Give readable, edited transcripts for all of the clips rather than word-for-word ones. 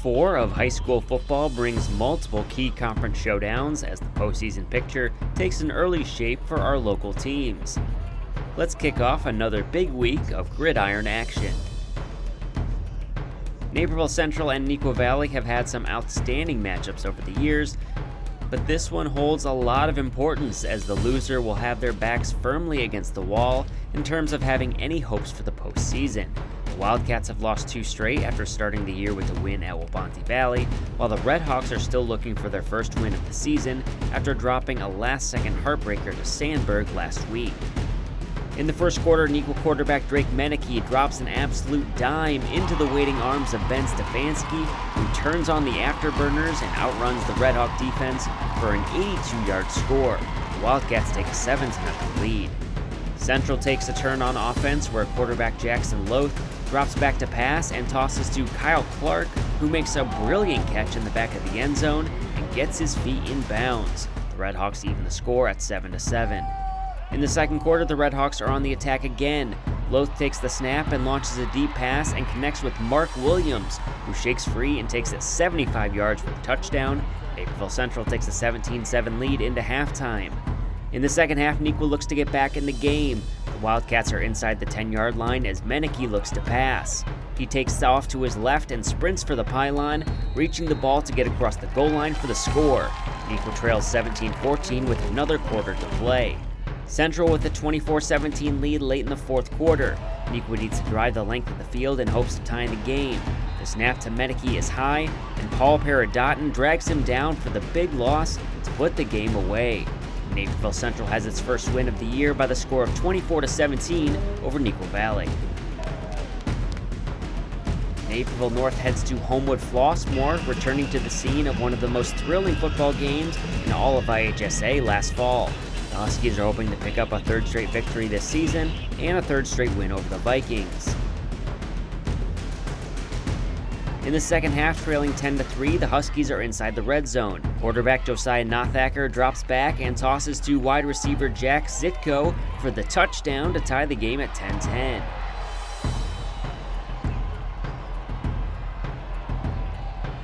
4 of high school football brings multiple key conference showdowns as the postseason picture takes an early shape for our local teams. Let's kick off another big week of gridiron action. Naperville Central and Neuqua Valley have had some outstanding matchups over the years, but this one holds a lot of importance as the loser will have their backs firmly against the wall in terms of having any hopes for the postseason. The Wildcats have lost 2 straight after starting the year with a win at Waubonsie Valley, while the Redhawks are still looking for their first win of the season after dropping a last-second heartbreaker to Sandburg last week. In the first quarter, Neuqua quarterback Drake Metea drops an absolute dime into the waiting arms of Ben Stefanski, who turns on the afterburners and outruns the Redhawk defense for an 82-yard score. The Wildcats take a 7-0 lead. Central takes a turn on offense where quarterback Jackson Loth drops back to pass and tosses to Kyle Clark, who makes a brilliant catch in the back of the end zone and gets his feet in bounds. The Redhawks even the score at 7-7. In the second quarter, the Redhawks are on the attack again. Loth takes the snap and launches a deep pass and connects with Mark Williams, who shakes free and takes it 75 yards for the touchdown. Naperville Central takes a 17-7 lead into halftime. In the second half, Neuqua looks to get back in the game. The Wildcats are inside the 10-yard line as Metea looks to pass. He takes off to his left and sprints for the pylon, reaching the ball to get across the goal line for the score. Neuqua trails 17-14 with another quarter to play. Central with a 24-17 lead late in the fourth quarter. Neuqua needs to drive the length of the field in hopes of tying the game. The snap to Metea is high, and Paul Peridotton drags him down for the big loss to put the game away. Naperville Central has its first win of the year by the score of 24-17 over Neuqua Valley. Naperville North heads to Homewood-Flossmoor, returning to the scene of one of the most thrilling football games in all of IHSA last fall. The Huskies are hoping to pick up a 3rd straight victory this season and a 3rd straight win over the Vikings. In the second half, trailing 10-3, the Huskies are inside the red zone. Quarterback Josiah Nothacker drops back and tosses to wide receiver Jack Zitko for the touchdown to tie the game at 10-10.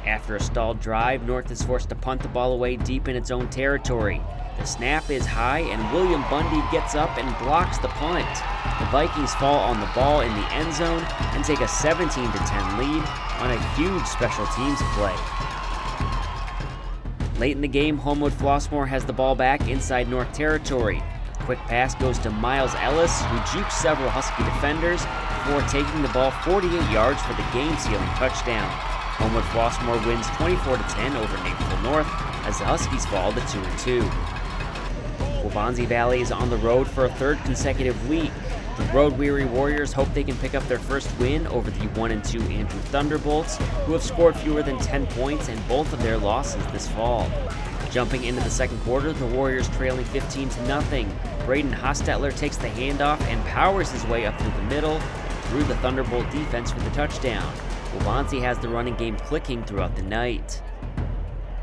After a stalled drive, North is forced to punt the ball away deep in its own territory. The snap is high, and William Bundy gets up and blocks the punt. The Vikings fall on the ball in the end zone and take a 17-10 lead on a huge special teams play. Late in the game, Homewood-Flossmoor has the ball back inside North territory. A quick pass goes to Miles Ellis, who jukes several Husky defenders before taking the ball 48 yards for the game-sealing touchdown. Homewood-Flossmoor wins 24-10 over Naperville North as the Huskies fall to 2-2. Waubonsie Valley is on the road for a 3rd consecutive week. The road-weary Warriors hope they can pick up their first win over the 1-2 Andrew Thunderbolts, who have scored fewer than 10 points in both of their losses this fall. Jumping into the second quarter, the Warriors trailing 15-0. Braden Hostetler takes the handoff and powers his way up through the middle through the Thunderbolt defense for the touchdown. Waubonsie has the running game clicking throughout the night.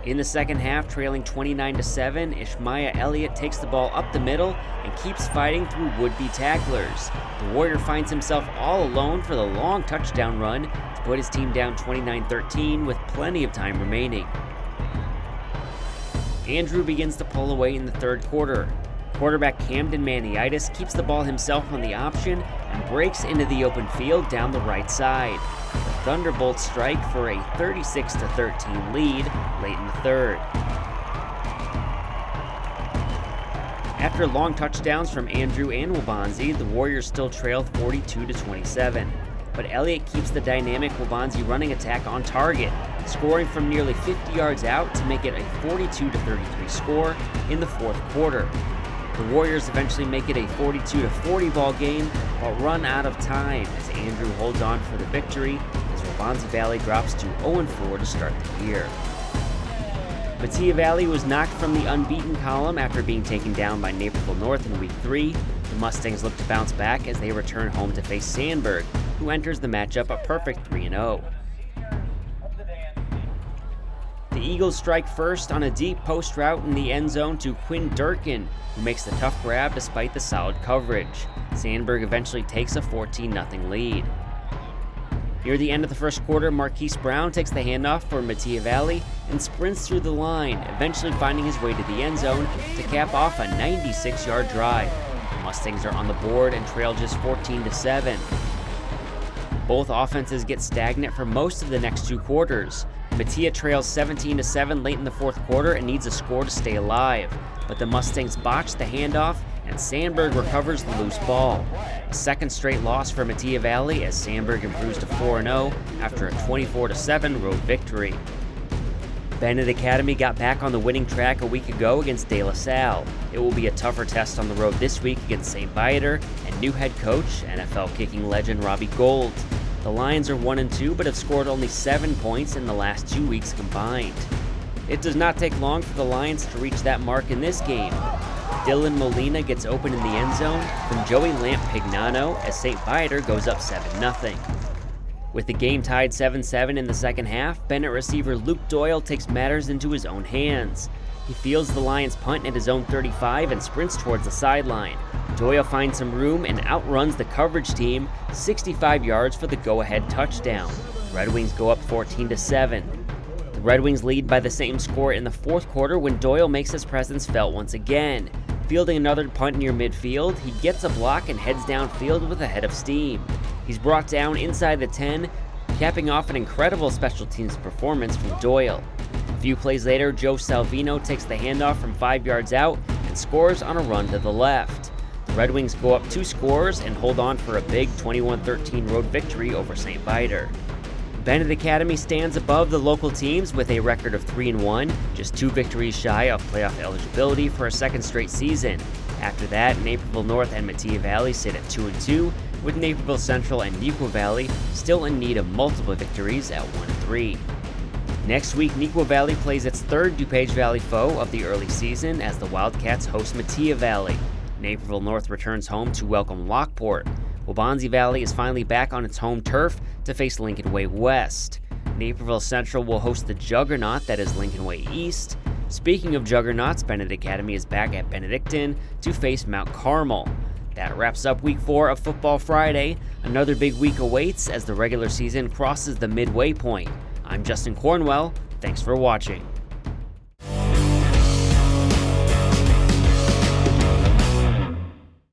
In the second half, trailing 29-7, Ishmaiah Elliott takes the ball up the middle and keeps fighting through would-be tacklers. The Warrior finds himself all alone for the long touchdown run to put his team down 29-13 with plenty of time remaining. Andrew begins to pull away in the third quarter. Quarterback Camden Maniitis keeps the ball himself on the option and breaks into the open field down the right side. The Thunderbolts strike for a 36-13 lead late in the third. After long touchdowns from Andrew and Waubonsie, the Warriors still trail 42-27. But Elliott keeps the dynamic Waubonsie running attack on target, scoring from nearly 50 yards out to make it a 42-33 score in the fourth quarter. The Warriors eventually make it a 42-40 ball game, but run out of time as Andrew holds on for the victory as Waubonsie Valley drops to 0-4 to start the year. Metea Valley was knocked from the unbeaten column after being taken down by Naperville North in Week 3. The Mustangs look to bounce back as they return home to face Sandburg, who enters the matchup a perfect 3-0. The Eagles strike first on a deep post route in the end zone to Quinn Durkin, who makes the tough grab despite the solid coverage. Sandburg eventually takes a 14-0 lead. Near the end of the first quarter, Marquise Brown takes the handoff for Metea Valley and sprints through the line, eventually finding his way to the end zone to cap off a 96-yard drive. The Mustangs are on the board and trail just 14-7. Both offenses get stagnant for most of the next two quarters. Metea trails 17-7 late in the fourth quarter and needs a score to stay alive, but the Mustangs botch the handoff and Sandburg recovers the loose ball. A second straight loss for Metea Valley as Sandburg improves to 4-0 after a 24-7 road victory. Benet Academy got back on the winning track a week ago against De La Salle. It will be a tougher test on the road this week against St. Viator and new head coach, NFL kicking legend Robbie Gould. The Lions are 1-2 but have scored only 7 points in the last 2 weeks combined. It does not take long for the Lions to reach that mark in this game. Dylan Molina gets open in the end zone from Joey Lamp-Pignano as St. Viator goes up 7-0. With the game tied 7-7 in the second half, Benet receiver Luke Doyle takes matters into his own hands. He fields the Lions' punt at his own 35 and sprints towards the sideline. Doyle finds some room and outruns the coverage team 65 yards for the go-ahead touchdown. Red Wings go up 14-7. The Red Wings lead by the same score in the fourth quarter when Doyle makes his presence felt once again. Fielding another punt near midfield, he gets a block and heads downfield with a head of steam. He's brought down inside the 10, capping off an incredible special teams performance from Doyle. A few plays later, Joe Salvino takes the handoff from 5 yards out and scores on a run to the left. The Red Wings go up 2 scores and hold on for a big 21-13 road victory over St. Viator. Benet Academy stands above the local teams with a record of 3-1, just 2 victories shy of playoff eligibility for a second straight season. After that, Naperville North and Metea Valley sit at 2-2, with Naperville Central and Neuqua Valley still in need of multiple victories at 1-3. Next week, Neuqua Valley plays its third DuPage Valley foe of the early season as the Wildcats host Metea Valley. Naperville North returns home to welcome Lockport. Waubonsie Valley is finally back on its home turf to face Lincoln Way West. Naperville Central will host the juggernaut that is Lincoln Way East. Speaking of juggernauts, Benet Academy is back at Benedictine to face Mount Carmel. That wraps up Week 4 of Football Friday. Another big week awaits as the regular season crosses the midway point. I'm Justin Cornwell. Thanks for watching.